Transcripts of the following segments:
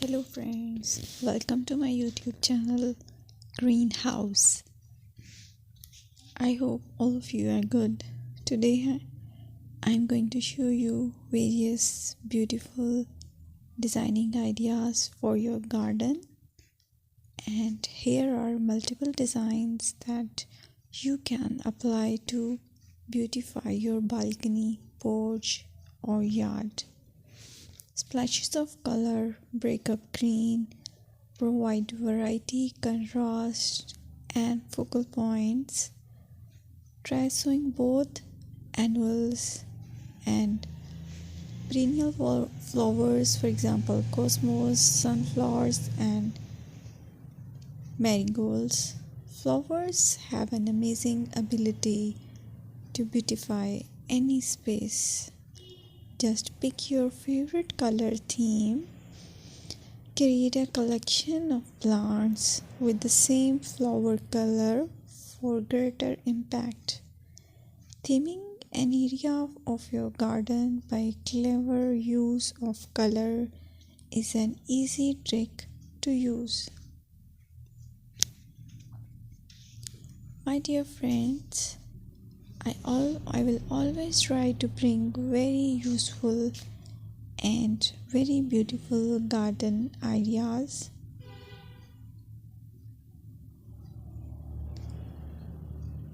Hello friends, welcome to my YouTube channel Greenhouse. I hope all of you are good. Today I'm going to show you various beautiful designing ideas for your garden, and here are multiple designs that you can apply to beautify your balcony, porch or yard. Splashes of color break up green, provide variety, contrast, and focal points. Try sowing both annuals and perennial flowers, for example, cosmos, sunflowers, and marigolds. Flowers have an amazing ability to beautify any space. Just pick your favorite color theme. Create a collection of plants with the same flower color for greater impact. Theming an area of your garden by clever use of color is an easy trick to use. My dear friends, I will always try to bring very useful and very beautiful garden ideas.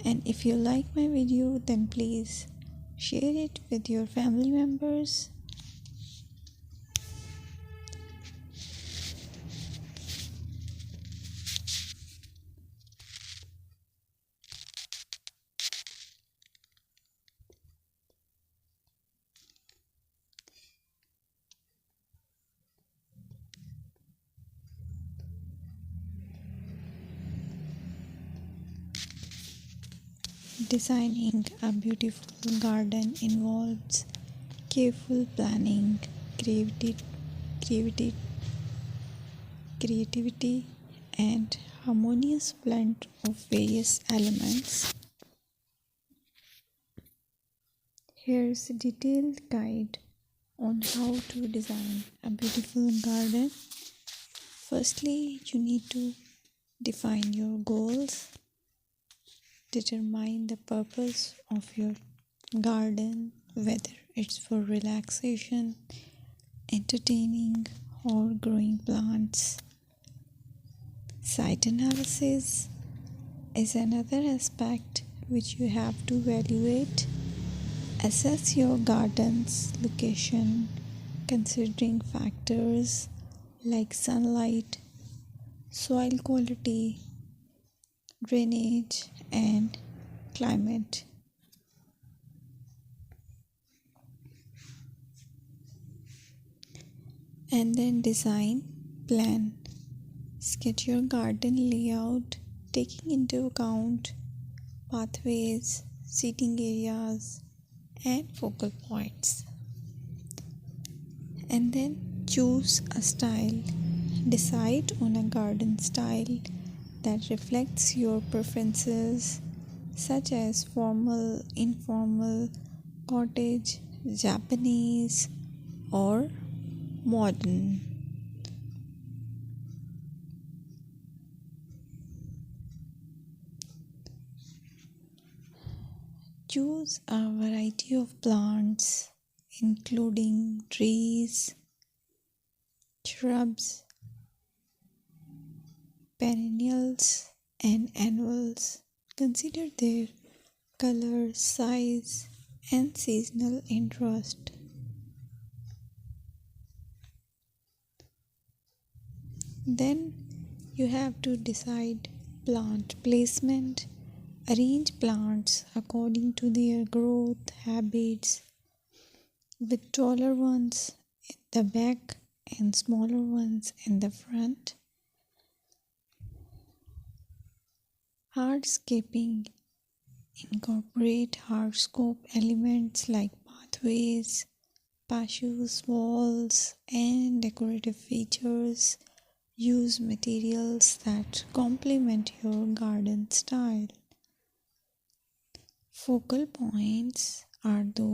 And if you like my video, then please share it with your family members. Designing a beautiful garden involves careful planning, creativity, and harmonious blend of various elements. Here's a detailed guide on how to design a beautiful garden. Firstly, you need to define your goals. Determine the purpose of your garden, whether it's for relaxation, entertaining, or growing plants. Site analysis is another aspect which you have to evaluate. Assess your garden's location, considering factors like sunlight, soil quality, drainage, and climate. And then design plan. Sketch your garden layout, taking into account pathways, seating areas, and focal points. And then choose a style. Decide on a garden style that reflects your preferences, such as formal, informal, cottage, Japanese, or modern. Choose a variety of plants, including trees, shrubs, perennials, and annuals. Consider their color, size, and seasonal interest. Then you have to decide plant placement. Arrange plants according to their growth habits, with taller ones in the back and smaller ones in the front. Hardscaping. Incorporate hardscape elements like pathways, patios, walls, and decorative features. Use materials that complement your garden style. Focal points are those